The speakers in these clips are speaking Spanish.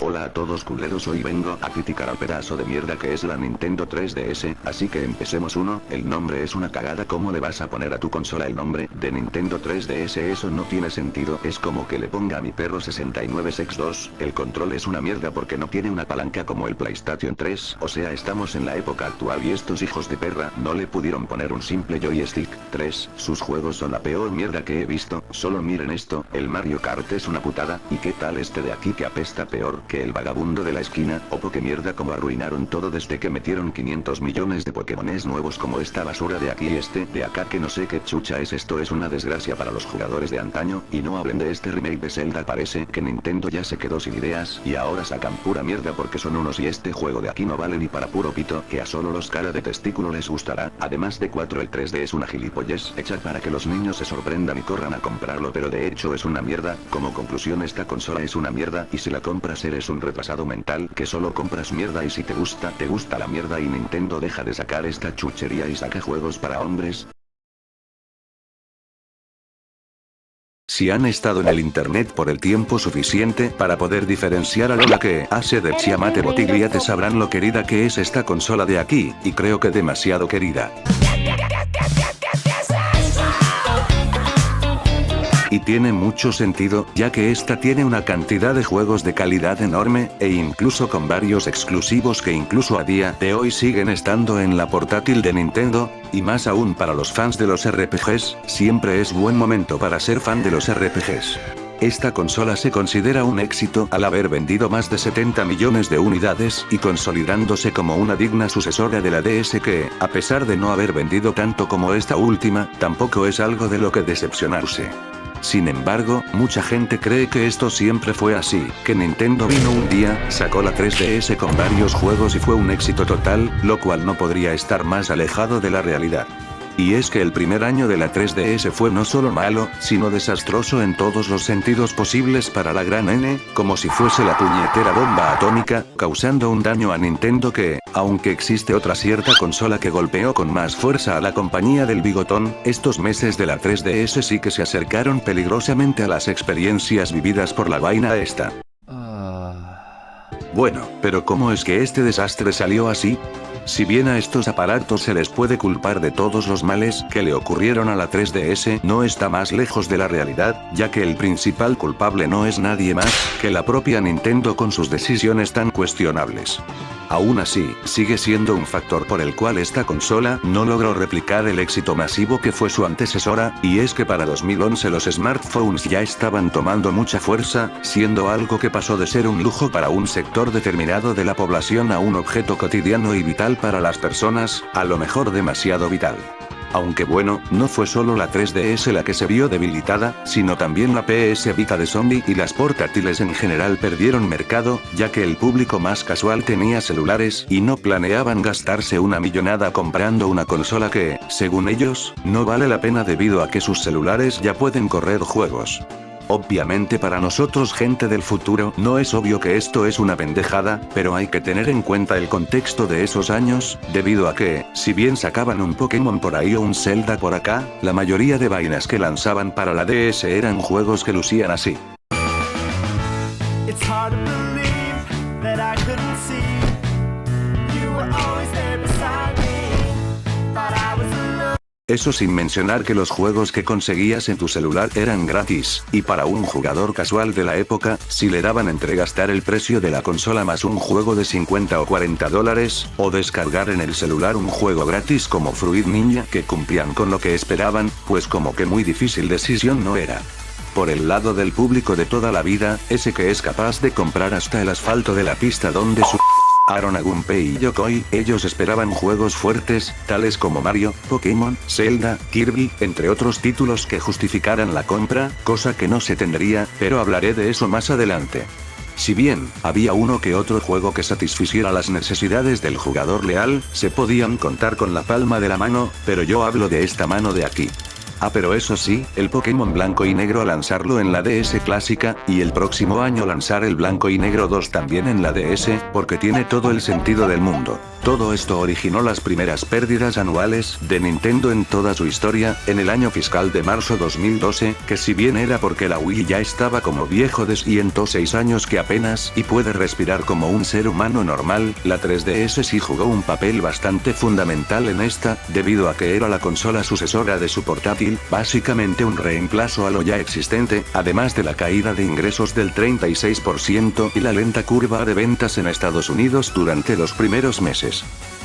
Hola a todos culeros, hoy vengo a criticar al pedazo de mierda que es la Nintendo 3DS, así que empecemos. El nombre es una cagada. ¿Cómo le vas a poner a tu consola el nombre de Nintendo 3DS? Eso no tiene sentido. Es como que le ponga a mi perro 69X2, el control es una mierda porque no tiene una palanca como el PlayStation 3, o sea estamos en la época actual y estos hijos de perra no le pudieron poner un simple joystick. 3, sus juegos son la peor mierda que he visto. Solo miren esto, el Mario Kart es una putada, y qué tal este de aquí que apesta peor que el vagabundo de la esquina. Opo, que mierda, como arruinaron todo desde que metieron 500 millones de Pokémones nuevos como esta basura de aquí y este de acá que no sé qué chucha es esto. Es una desgracia para los jugadores de antaño, y no hablen de este remake de Zelda. Parece que Nintendo ya se quedó sin ideas y ahora sacan pura mierda porque son unos, y este juego de aquí no vale ni para puro pito, que a solo los cara de testículo les gustará. Además de 4, el 3D es una gilipollez hecha para que los niños se sorprendan y corran a comprarlo, pero de hecho es una mierda. Como conclusión, esta consola es una mierda, y si la compras eres un retrasado mental que solo compras mierda, y si te gusta la mierda. Y Nintendo deja de sacar esta chuchería y saca juegos para hombres. Si han estado en el internet por el tiempo suficiente para poder diferenciar a Lola que hace de Chiamate Botiglia, te sabrán lo querida que es esta consola de aquí, y creo que demasiado querida. Y tiene mucho sentido, ya que esta tiene una cantidad de juegos de calidad enorme, e incluso con varios exclusivos que incluso a día de hoy siguen estando en la portátil de Nintendo, y más aún para los fans de los RPGs, siempre es buen momento para ser fan de los RPGs. Esta consola se considera un éxito al haber vendido más de 70 millones de unidades y consolidándose como una digna sucesora de la DS que, a pesar de no haber vendido tanto como esta última, tampoco es algo de lo que decepcionarse. Sin embargo, mucha gente cree que esto siempre fue así, que Nintendo vino un día, sacó la 3DS con varios juegos y fue un éxito total, lo cual no podría estar más alejado de la realidad. Y es que el primer año de la 3DS fue no solo malo, sino desastroso en todos los sentidos posibles para la gran N, como si fuese la puñetera bomba atómica, causando un daño a Nintendo que, aunque existe otra cierta consola que golpeó con más fuerza a la compañía del bigotón, estos meses de la 3DS sí que se acercaron peligrosamente a las experiencias vividas por la vaina esta. Bueno, pero ¿cómo es que este desastre salió así? Si bien a estos aparatos se les puede culpar de todos los males que le ocurrieron a la 3DS, no está más lejos de la realidad, ya que el principal culpable no es nadie más que la propia Nintendo con sus decisiones tan cuestionables. Aún así, sigue siendo un factor por el cual esta consola no logró replicar el éxito masivo que fue su antecesora, y es que para 2011 los smartphones ya estaban tomando mucha fuerza, siendo algo que pasó de ser un lujo para un sector determinado de la población a un objeto cotidiano y vital para las personas, a lo mejor demasiado vital. Aunque bueno, no fue solo la 3DS la que se vio debilitada, sino también la PS Vita de Sony, y las portátiles en general perdieron mercado, ya que el público más casual tenía celulares y no planeaban gastarse una millonada comprando una consola que, según ellos, no vale la pena debido a que sus celulares ya pueden correr juegos. Obviamente para nosotros, gente del futuro, no es obvio que esto es una pendejada, pero hay que tener en cuenta el contexto de esos años, debido a que, si bien sacaban un Pokémon por ahí o un Zelda por acá, la mayoría de vainas que lanzaban para la DS eran juegos que lucían así. Eso sin mencionar que los juegos que conseguías en tu celular eran gratis, y para un jugador casual de la época, si le daban entre gastar el precio de la consola más un juego de 50 o 40 dólares, o descargar en el celular un juego gratis como Fruit Ninja que cumplían con lo que esperaban, pues como que muy difícil decisión no era. Por el lado del público de toda la vida, ese que es capaz de comprar hasta el asfalto de la pista donde su Aaron, Gunpei y Yokoi, ellos esperaban juegos fuertes, tales como Mario, Pokémon, Zelda, Kirby, entre otros títulos que justificaran la compra, cosa que no se tendría, pero hablaré de eso más adelante. Si bien, había uno que otro juego que satisficiera las necesidades del jugador leal, se podían contar con la palma de la mano, pero yo hablo de esta mano de aquí. Ah, pero eso sí, el Pokémon Blanco y Negro lanzarlo en la DS clásica, y el próximo año lanzar el Blanco y Negro 2 también en la DS, porque tiene todo el sentido del mundo. Todo esto originó las primeras pérdidas anuales de Nintendo en toda su historia, en el año fiscal de marzo 2012, que si bien era porque la Wii ya estaba como viejo de 106 años que apenas y puede respirar como un ser humano normal, la 3DS sí jugó un papel bastante fundamental en esta, debido a que era la consola sucesora de su portátil, básicamente un reemplazo a lo ya existente, además de la caída de ingresos del 36% y la lenta curva de ventas en Estados Unidos durante los primeros meses.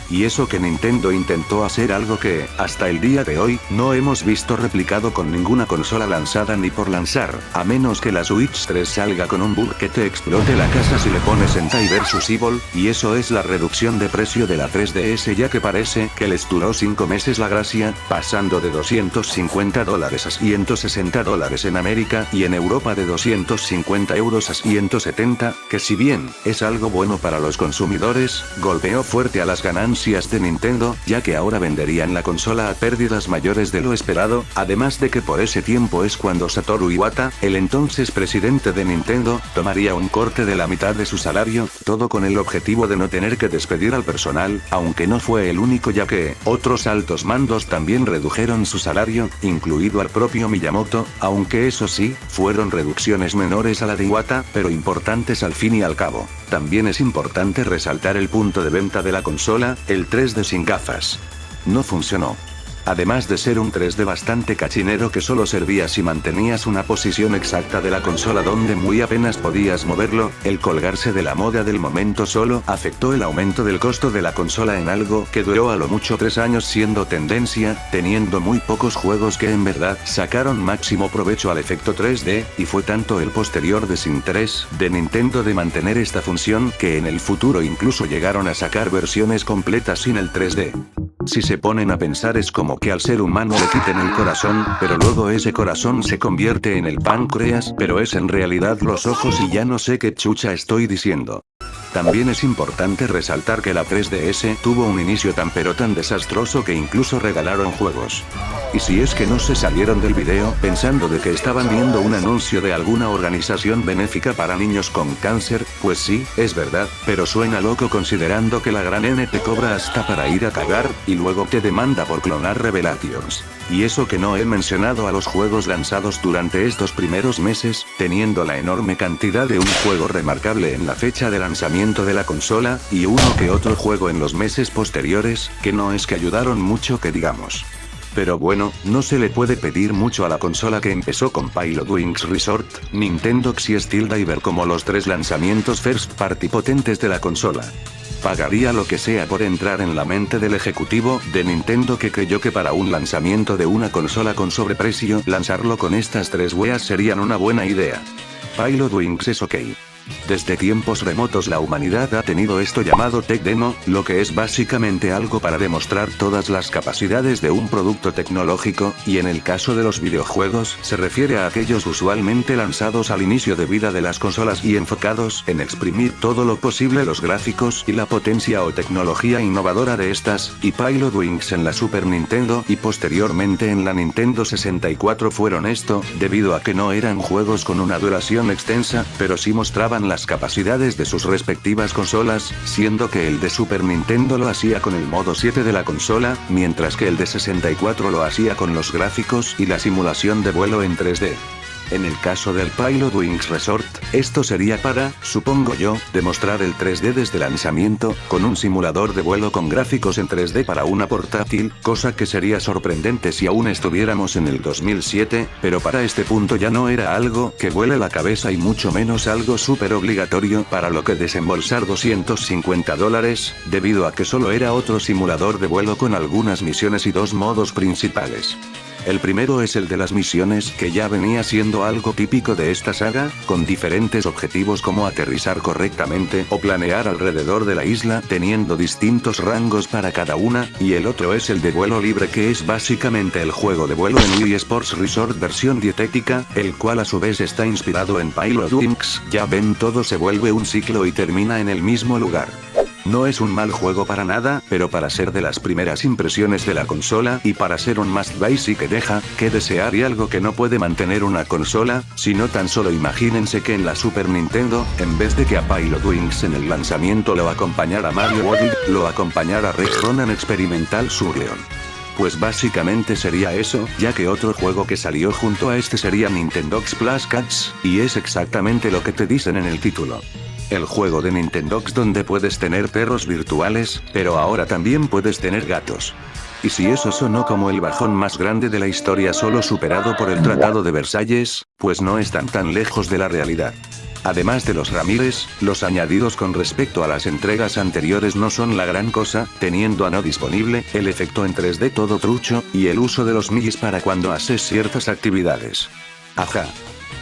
Y eso que Nintendo intentó hacer algo que, hasta el día de hoy, no hemos visto replicado con ninguna consola lanzada ni por lanzar, a menos que la Switch 3 salga con un bug que te explote la casa si le pones en Tai vs Evil, y eso es la reducción de precio de la 3DS, ya que parece que les duró 5 meses la gracia, pasando de $250 a $160 en América y en Europa de 250 euros a 170, que si bien es algo bueno para los consumidores, golpeó fuerte a las ganancias de Nintendo, ya que ahora venderían la consola a pérdidas mayores de lo esperado, además de que por ese tiempo es cuando Satoru Iwata, el entonces presidente de Nintendo, tomaría un corte de la mitad de su salario, todo con el objetivo de no tener que despedir al personal, aunque no fue el único, ya que otros altos mandos también redujeron su salario, incluido al propio Miyamoto, aunque eso sí, fueron reducciones menores a la de Iwata, pero importantes al fin y al cabo. También es importante resaltar el punto de venta de la consola, el 3D sin gafas. No funcionó. Además de ser un 3D bastante cachinero que solo servía si mantenías una posición exacta de la consola donde muy apenas podías moverlo, el colgarse de la moda del momento solo afectó el aumento del costo de la consola en algo que duró a lo mucho 3 años siendo tendencia, teniendo muy pocos juegos que en verdad sacaron máximo provecho al efecto 3D, y fue tanto el posterior desinterés de Nintendo de mantener esta función que en el futuro incluso llegaron a sacar versiones completas sin el 3D. Si se ponen a pensar es como que al ser humano le quiten el corazón, pero luego ese corazón se convierte en el páncreas, pero es en realidad los ojos y ya no sé qué chucha estoy diciendo. También es importante resaltar que la 3DS tuvo un inicio tan pero tan desastroso que incluso regalaron juegos. Y si es que no se salieron del video pensando de que estaban viendo un anuncio de alguna organización benéfica para niños con cáncer, pues sí, es verdad, pero suena loco considerando que la gran N te cobra hasta para ir a cagar, y luego te demanda por clonar Revelations. Y eso que no he mencionado a los juegos lanzados durante estos primeros meses, teniendo la enorme cantidad de un juego remarcable en la fecha de lanzamiento de la consola, y uno que otro juego en los meses posteriores, que no es que ayudaron mucho que digamos. Pero bueno, no se le puede pedir mucho a la consola que empezó con Pilotwings Resort, Nintendo X y Steel Diver como los 3 lanzamientos first party potentes de la consola. Pagaría lo que sea por entrar en la mente del ejecutivo de Nintendo que creyó que para un lanzamiento de una consola con sobreprecio, lanzarlo con estas 3 weas serían una buena idea. Pilotwings es ok. Desde tiempos remotos la humanidad ha tenido esto llamado Tech Demo, lo que es básicamente algo para demostrar todas las capacidades de un producto tecnológico, y en el caso de los videojuegos se refiere a aquellos usualmente lanzados al inicio de vida de las consolas y enfocados en exprimir todo lo posible los gráficos y la potencia o tecnología innovadora de estas, y Pilotwings en la Super Nintendo y posteriormente en la Nintendo 64 fueron esto, debido a que no eran juegos con una duración extensa, pero sí mostraban las capacidades de sus respectivas consolas, siendo que el de Super Nintendo lo hacía con el modo 7 de la consola, mientras que el de 64 lo hacía con los gráficos y la simulación de vuelo en 3D. En el caso del Pilotwings Resort, esto sería para, supongo yo, demostrar el 3D desde lanzamiento, con un simulador de vuelo con gráficos en 3D para una portátil, cosa que sería sorprendente si aún estuviéramos en el 2007, pero para este punto ya no era algo que vuele la cabeza y mucho menos algo súper obligatorio para lo que desembolsar $250, debido a que solo era otro simulador de vuelo con algunas misiones y 2 modos principales. El primero es el de las misiones, que ya venía siendo algo típico de esta saga, con diferentes objetivos como aterrizar correctamente o planear alrededor de la isla teniendo distintos rangos para cada una, y el otro es el de vuelo libre, que es básicamente el juego de vuelo en Wii Sports Resort versión dietética, el cual a su vez está inspirado en Pilotwings. Ya ven, todo se vuelve un ciclo y termina en el mismo lugar. No es un mal juego para nada, pero para ser de las primeras impresiones de la consola y para ser un must buy sí que deja que desear y algo que no puede mantener una consola, sino tan solo imagínense que en la Super Nintendo, en vez de que a Pilotwings en el lanzamiento lo acompañara Mario World, lo acompañara Rex Ronan Experimental Surgeon. Pues básicamente sería eso, ya que otro juego que salió junto a este sería Nintendogs Plus Cats, y es exactamente lo que te dicen en el título. El juego de Nintendogs donde puedes tener perros virtuales, pero ahora también puedes tener gatos. Y si eso sonó como el bajón más grande de la historia solo superado por el Tratado de Versalles, pues no están tan lejos de la realidad. Además de los Ramírez, los añadidos con respecto a las entregas anteriores no son la gran cosa, teniendo a no disponible, el efecto en 3D todo trucho, y el uso de los Migis para cuando haces ciertas actividades. Ajá.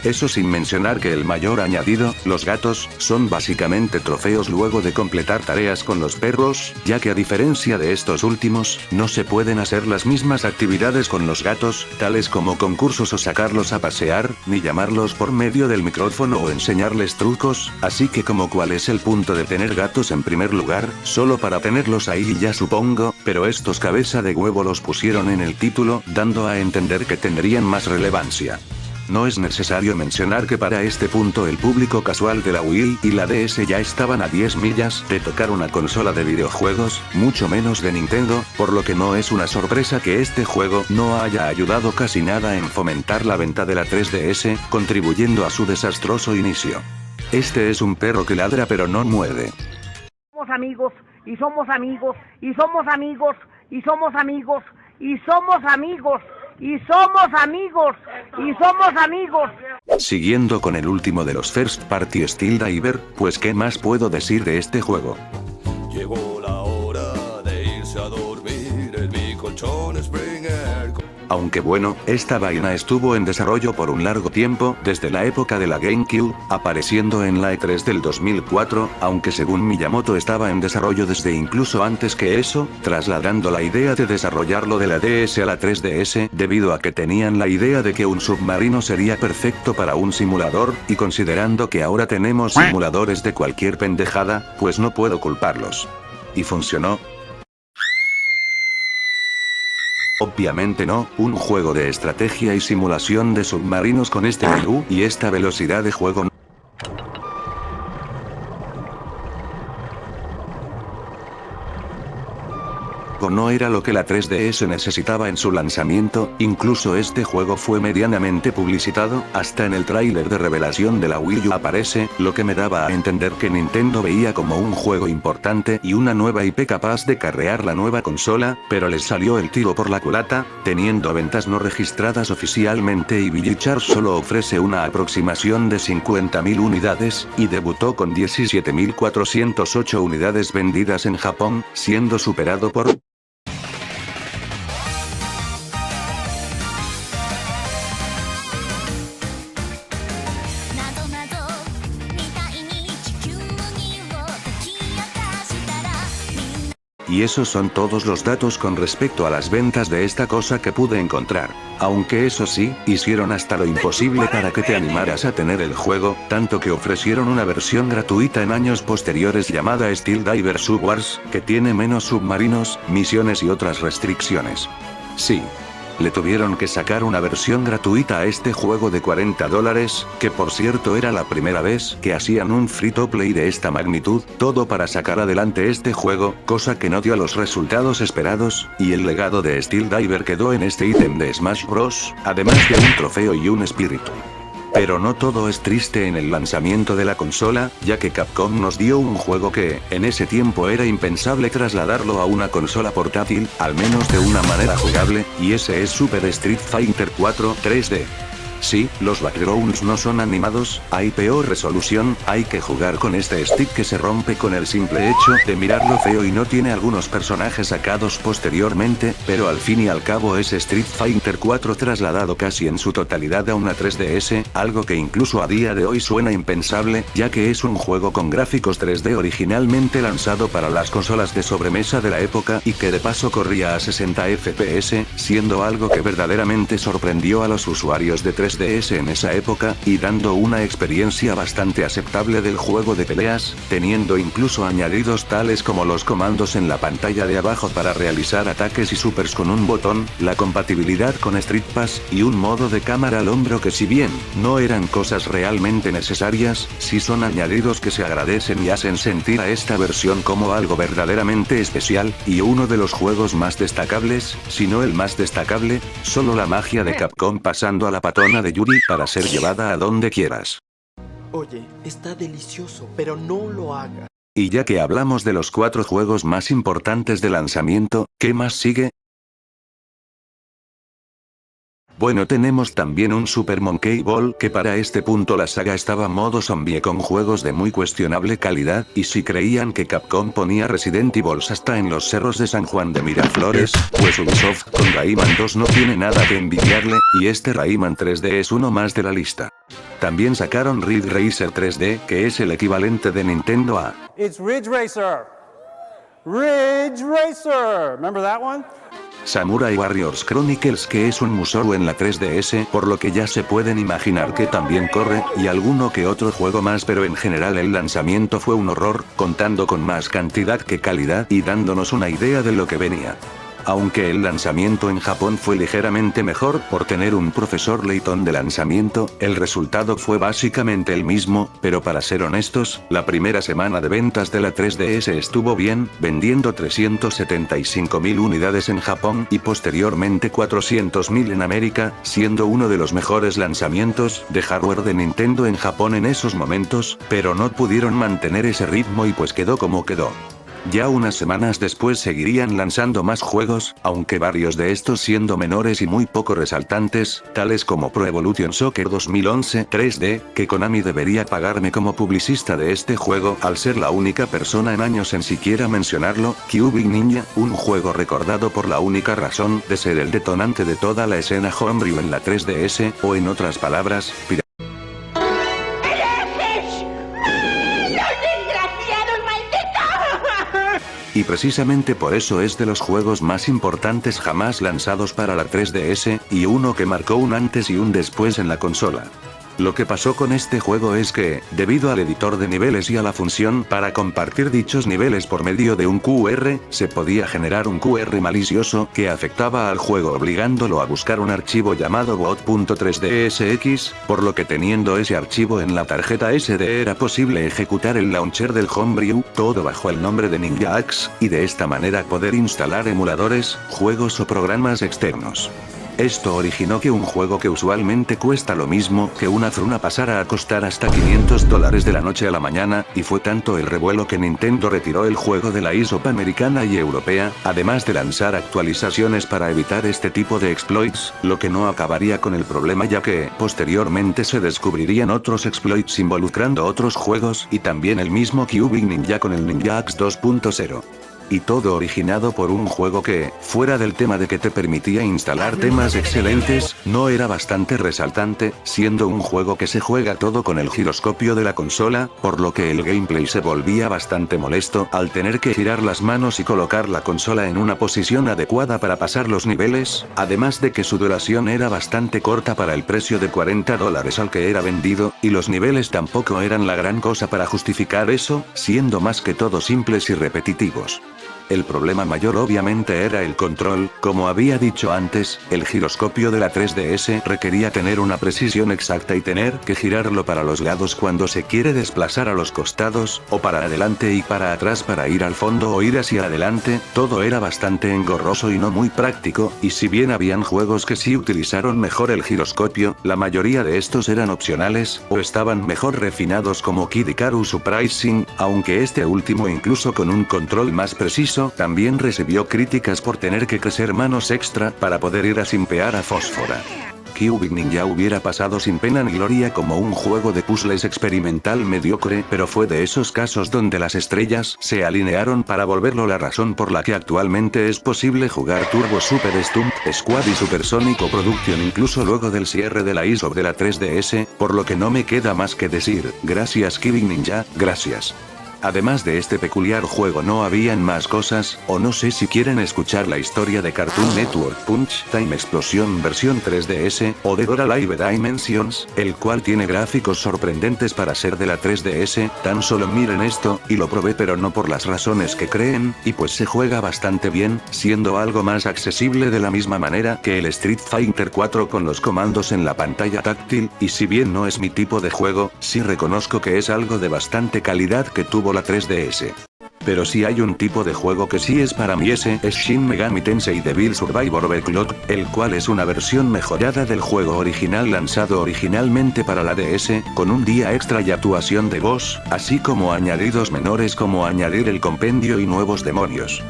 Eso sin mencionar que el mayor añadido, los gatos, son básicamente trofeos luego de completar tareas con los perros, ya que a diferencia de estos últimos, no se pueden hacer las mismas actividades con los gatos, tales como concursos o sacarlos a pasear, ni llamarlos por medio del micrófono o enseñarles trucos, así que como cuál es el punto de tener gatos en primer lugar, solo para tenerlos ahí ya supongo, pero estos cabeza de huevo los pusieron en el título, dando a entender que tendrían más relevancia. No es necesario mencionar que para este punto el público casual de la Wii y la DS ya estaban a 10 millas de tocar una consola de videojuegos, mucho menos de Nintendo, por lo que no es una sorpresa que este juego no haya ayudado casi nada en fomentar la venta de la 3DS, contribuyendo a su desastroso inicio. Este es un perro que ladra pero no muerde. Somos amigos, y somos amigos, y somos amigos, y somos amigos, y somos amigos. Y somos amigos, y somos amigos. Siguiendo con el último de los First Party Steel Diver, pues qué más puedo decir de este juego. Llegó la hora de irse a dormir en mi colchón Springer. Aunque bueno, esta vaina estuvo en desarrollo por un largo tiempo, desde la época de la GameCube, apareciendo en la E3 del 2004, aunque según Miyamoto estaba en desarrollo desde incluso antes que eso, trasladando la idea de desarrollarlo de la DS a la 3DS, debido a que tenían la idea de que un submarino sería perfecto para un simulador, y considerando que ahora tenemos simuladores de cualquier pendejada, pues no puedo culparlos. Y funcionó. Obviamente no, un juego de estrategia y simulación de submarinos con este menú y esta velocidad de juego no era lo que la 3DS necesitaba en su lanzamiento, incluso este juego fue medianamente publicitado, hasta en el tráiler de revelación de la Wii U aparece, lo que me daba a entender que Nintendo veía como un juego importante y una nueva IP capaz de carrear la nueva consola, pero les salió el tiro por la culata, teniendo ventas no registradas oficialmente y Villichar solo ofrece una aproximación de 50.000 unidades, y debutó con 17.408 unidades vendidas en Japón, siendo superado por Y esos son todos los datos con respecto a las ventas de esta cosa que pude encontrar. Aunque eso sí, hicieron hasta lo imposible para que te animaras a tener el juego, tanto que ofrecieron una versión gratuita en años posteriores llamada Steel Diver Subwars, que tiene menos submarinos, misiones y otras restricciones. Sí. Le tuvieron que sacar una versión gratuita a este juego de $40, que por cierto era la primera vez que hacían un free to play de esta magnitud, todo para sacar adelante este juego, cosa que no dio los resultados esperados, y el legado de Steel Diver quedó en este ítem de Smash Bros., además de un trofeo y un espíritu. Pero no todo es triste en el lanzamiento de la consola, ya que Capcom nos dio un juego que, en ese tiempo era impensable trasladarlo a una consola portátil, al menos de una manera jugable, y ese es Super Street Fighter 4 3D. Sí, los backgrounds no son animados, hay peor resolución, hay que jugar con este stick que se rompe con el simple hecho de mirarlo feo y no tiene algunos personajes sacados posteriormente, pero al fin y al cabo es Street Fighter 4 trasladado casi en su totalidad a una 3DS, algo que incluso a día de hoy suena impensable, ya que es un juego con gráficos 3D originalmente lanzado para las consolas de sobremesa de la época y que de paso corría a 60 FPS, siendo algo que verdaderamente sorprendió a los usuarios de 3DS 3DS en esa época, y dando una experiencia bastante aceptable del juego de peleas, teniendo incluso añadidos tales como los comandos en la pantalla de abajo para realizar ataques y supers con un botón, la compatibilidad con Street Pass, y un modo de cámara al hombro que, si bien no eran cosas realmente necesarias, sí son añadidos que se agradecen y hacen sentir a esta versión como algo verdaderamente especial, y uno de los juegos más destacables, si no el más destacable, solo la magia de Capcom pasando a la patona de Yuri para ser llevada a donde quieras. Oye, está delicioso, pero no lo hagas. Y ya que hablamos de los 4 juegos más importantes de lanzamiento, ¿qué más sigue? Bueno, tenemos también un Super Monkey Ball, que para este punto la saga estaba modo zombie con juegos de muy cuestionable calidad, y si creían que Capcom ponía Resident Evil hasta en los cerros de San Juan de Miraflores, pues Ubisoft con Rayman 2 no tiene nada que envidiarle, y este Rayman 3D es uno más de la lista. También sacaron Ridge Racer 3D, que es el equivalente de Nintendo a It's Ridge Racer. Ridge Racer. Remember that one? Samurai Warriors Chronicles, que es un Musou en la 3DS, por lo que ya se pueden imaginar que también corre, y alguno que otro juego más, pero en general el lanzamiento fue un horror, contando con más cantidad que calidad y dándonos una idea de lo que venía. Aunque el lanzamiento en Japón fue ligeramente mejor por tener un profesor Layton de lanzamiento, el resultado fue básicamente el mismo, pero para ser honestos, la primera semana de ventas de la 3DS estuvo bien, vendiendo 375.000 unidades en Japón y posteriormente 400.000 en América, siendo uno de los mejores lanzamientos de hardware de Nintendo en Japón en esos momentos, pero no pudieron mantener ese ritmo y pues quedó como quedó. Ya unas semanas después seguirían lanzando más juegos, aunque varios de estos siendo menores y muy poco resaltantes, tales como Pro Evolution Soccer 2011 3D, que Konami debería pagarme como publicista de este juego al ser la única persona en años en siquiera mencionarlo, Cubing Ninja, un juego recordado por la única razón de ser el detonante de toda la escena homebrew en la 3DS, o en otras palabras, y precisamente por eso es de los juegos más importantes jamás lanzados para la 3DS, y uno que marcó un antes y un después en la consola. Lo que pasó con este juego es que, debido al editor de niveles y a la función para compartir dichos niveles por medio de un QR, se podía generar un QR malicioso que afectaba al juego obligándolo a buscar un archivo llamado bot.3dsx, por lo que teniendo ese archivo en la tarjeta SD era posible ejecutar el launcher del homebrew, todo bajo el nombre de Ninja Axe, y de esta manera poder instalar emuladores, juegos o programas externos. Esto originó que un juego que usualmente cuesta lo mismo que una fruna pasara a costar hasta $500 de la noche a la mañana, y fue tanto el revuelo que Nintendo retiró el juego de la eShop americana y europea, además de lanzar actualizaciones para evitar este tipo de exploits, lo que no acabaría con el problema ya que, posteriormente se descubrirían otros exploits involucrando otros juegos y también el mismo Cubing Ninja con el Ninja Axe 2.0. Y todo originado por un juego que, fuera del tema de que te permitía instalar temas excelentes, no era bastante resaltante, siendo un juego que se juega todo con el giroscopio de la consola, por lo que el gameplay se volvía bastante molesto al tener que girar las manos y colocar la consola en una posición adecuada para pasar los niveles, además de que su duración era bastante corta para el precio de $40 al que era vendido, y los niveles tampoco eran la gran cosa para justificar eso, siendo más que todo simples y repetitivos. El problema mayor obviamente era el control, como había dicho antes, el giroscopio de la 3DS requería tener una precisión exacta y tener que girarlo para los lados cuando se quiere desplazar a los costados, o para adelante y para atrás para ir al fondo o ir hacia adelante, todo era bastante engorroso y no muy práctico, y si bien habían juegos que sí utilizaron mejor el giroscopio, la mayoría de estos eran opcionales, o estaban mejor refinados como Kid Icarus Uprising, aunque este último incluso con un control más preciso, también recibió críticas por tener que crecer manos extra para poder ir a simpear a Fósfora. Cubing Ninja hubiera pasado sin pena ni gloria como un juego de puzzles experimental mediocre, pero fue de esos casos donde las estrellas se alinearon para volverlo la razón por la que actualmente es posible jugar Turbo Super Stunt Squad y Supersonic Production incluso luego del cierre de la eShop de la 3DS, por lo que no me queda más que decir, gracias Cubing Ninja, gracias. Además de este peculiar juego no habían más cosas, o no sé si quieren escuchar la historia de Cartoon Network Punch Time Explosion versión 3DS, o de Dora Live Dimensions, el cual tiene gráficos sorprendentes para ser de la 3DS, tan solo miren esto, y lo probé pero no por las razones que creen, y pues se juega bastante bien, siendo algo más accesible de la misma manera que el Street Fighter 4 con los comandos en la pantalla táctil, y si bien no es mi tipo de juego, sí reconozco que es algo de bastante calidad que tuvo la 3DS. Pero si hay un tipo de juego que sí es para mí, ese es Shin Megami Tensei Devil Survivor Backlog, el cual es una versión mejorada del juego original lanzado originalmente para la DS, con un día extra y actuación de voz, así como añadidos menores como añadir el compendio y nuevos demonios.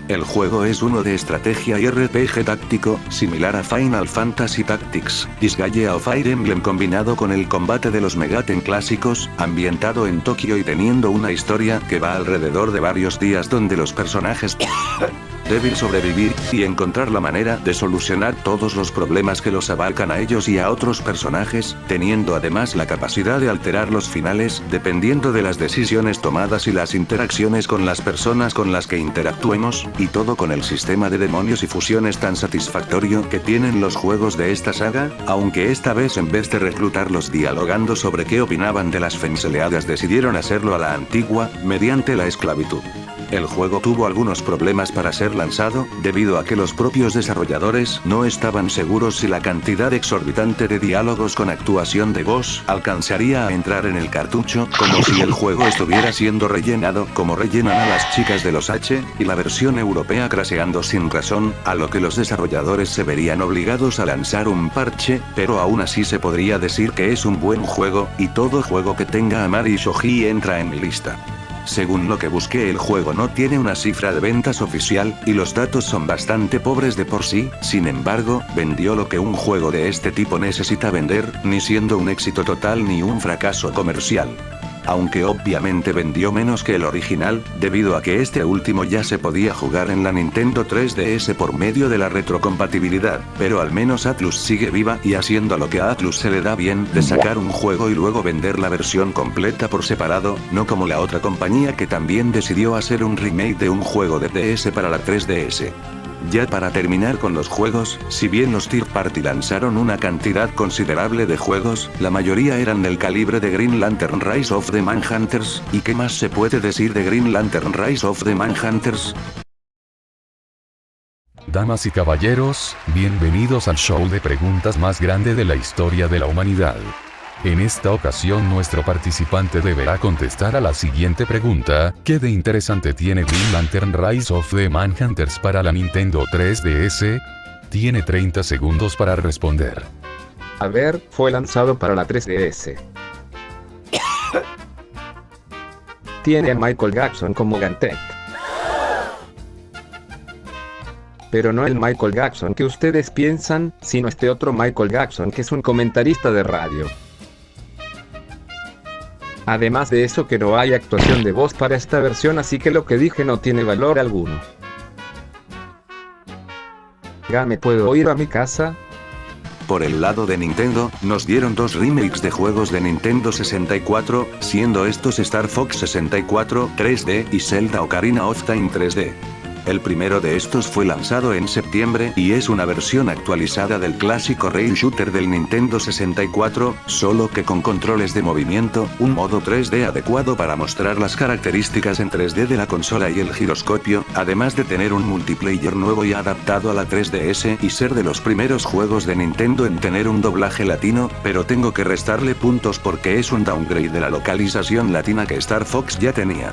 El juego es uno de estrategia y RPG táctico, similar a Final Fantasy Tactics, Disgaea o Fire Emblem combinado con el combate de los Megaten clásicos, ambientado en Tokio y teniendo una historia que va alrededor de varios días donde los personajes deben sobrevivir y encontrar la manera de solucionar todos los problemas que los abarcan a ellos y a otros personajes, teniendo además la capacidad de alterar los finales dependiendo de las decisiones tomadas y las interacciones con las personas con las que interactuemos, y todo con el sistema de demonios y fusiones tan satisfactorio que tienen los juegos de esta saga, aunque esta vez en vez de reclutarlos dialogando sobre qué opinaban de las femseleadas decidieron hacerlo a la antigua, mediante la esclavitud. El juego tuvo algunos problemas para ser lanzado, debido a que los propios desarrolladores no estaban seguros si la cantidad exorbitante de diálogos con actuación de voz alcanzaría a entrar en el cartucho, como si el juego estuviera siendo rellenado como rellenan a las chicas de los H, y la versión europea crasheando sin razón, a lo que los desarrolladores se verían obligados a lanzar un parche, pero aún así se podría decir que es un buen juego, y todo juego que tenga a Mari Shoji entra en mi lista. Según lo que busqué, el juego no tiene una cifra de ventas oficial, y los datos son bastante pobres de por sí, sin embargo, vendió lo que un juego de este tipo necesita vender, ni siendo un éxito total ni un fracaso comercial. Aunque obviamente vendió menos que el original, debido a que este último ya se podía jugar en la Nintendo 3DS por medio de la retrocompatibilidad, pero al menos Atlus sigue viva y haciendo lo que a Atlus se le da bien, de sacar un juego y luego vender la versión completa por separado, no como la otra compañía que también decidió hacer un remake de un juego de DS para la 3DS. Ya para terminar con los juegos, si bien los Third Party lanzaron una cantidad considerable de juegos, la mayoría eran del calibre de Green Lantern Rise of the Manhunters, ¿y qué más se puede decir de Green Lantern Rise of the Manhunters? Damas y caballeros, bienvenidos al show de preguntas más grande de la historia de la humanidad. En esta ocasión nuestro participante deberá contestar a la siguiente pregunta: ¿qué de interesante tiene Green Lantern Rise of the Manhunters para la Nintendo 3DS? Tiene 30 segundos para responder. A ver, fue lanzado para la 3DS. Tiene a Michael Jackson como Gantet. Pero no el Michael Jackson que ustedes piensan, sino este otro Michael Jackson que es un comentarista de radio. Además de eso, que no hay actuación de voz para esta versión, así que lo que dije no tiene valor alguno. ¿Ya me puedo ir a mi casa? Por el lado de Nintendo, nos dieron dos remakes de juegos de Nintendo 64, siendo estos Star Fox 64 3D y Zelda Ocarina of Time 3D. El primero de estos fue lanzado en septiembre y es una versión actualizada del clásico rail shooter del Nintendo 64, solo que con controles de movimiento, un modo 3D adecuado para mostrar las características en 3D de la consola y el giroscopio, además de tener un multiplayer nuevo y adaptado a la 3DS y ser de los primeros juegos de Nintendo en tener un doblaje latino, pero tengo que restarle puntos porque es un downgrade de la localización latina que Star Fox ya tenía.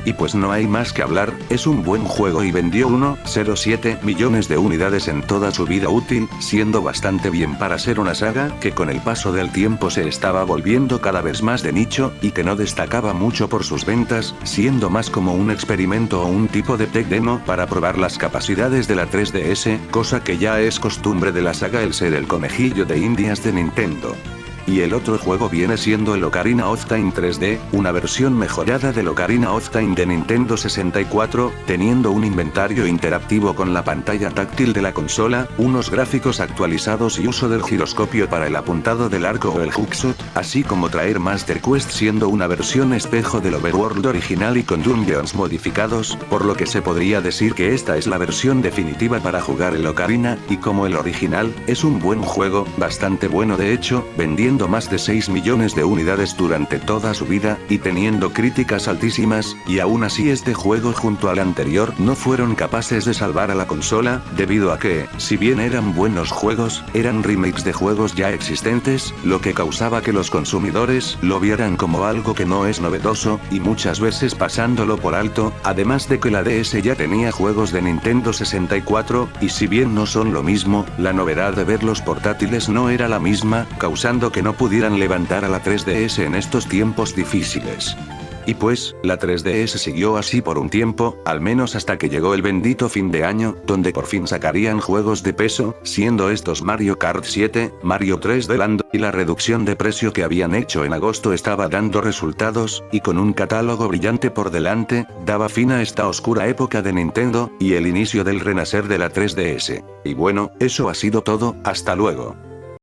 Y pues no hay más que hablar, es un buen juego y vendió 1,07 millones de unidades en toda su vida útil, siendo bastante bien para ser una saga que con el paso del tiempo se estaba volviendo cada vez más de nicho, y que no destacaba mucho por sus ventas, siendo más como un experimento o un tipo de tech demo para probar las capacidades de la 3DS, cosa que ya es costumbre de la saga el ser el conejillo de indias de Nintendo. y el otro juego viene siendo el Ocarina of Time 3D, una versión mejorada del Ocarina of Time de Nintendo 64, teniendo un inventario interactivo con la pantalla táctil de la consola, unos gráficos actualizados y uso del giroscopio para el apuntado del arco o el hookshot, así como traer Master Quest siendo una versión espejo del Overworld original y con dungeons modificados, por lo que se podría decir que esta es la versión definitiva para jugar el Ocarina, y como el original, es un buen juego, bastante bueno de hecho, vendiendo más de 6 millones de unidades durante toda su vida, y teniendo críticas altísimas, y aún así este juego junto al anterior no fueron capaces de salvar a la consola, debido a que, si bien eran buenos juegos, eran remakes de juegos ya existentes, lo que causaba que los consumidores lo vieran como algo que no es novedoso, y muchas veces pasándolo por alto, además de que la DS ya tenía juegos de Nintendo 64, y si bien no son lo mismo, la novedad de ver los portátiles no era la misma, causando que no pudieran levantar a la 3DS en estos tiempos difíciles. Y pues, la 3DS siguió así por un tiempo, al menos hasta que llegó el bendito fin de año, donde por fin sacarían juegos de peso, siendo estos Mario Kart 7, Mario 3D Land, y la reducción de precio que habían hecho en agosto estaba dando resultados, y con un catálogo brillante por delante, daba fin a esta oscura época de Nintendo, y el inicio del renacer de la 3DS. Y bueno, eso ha sido todo, hasta luego.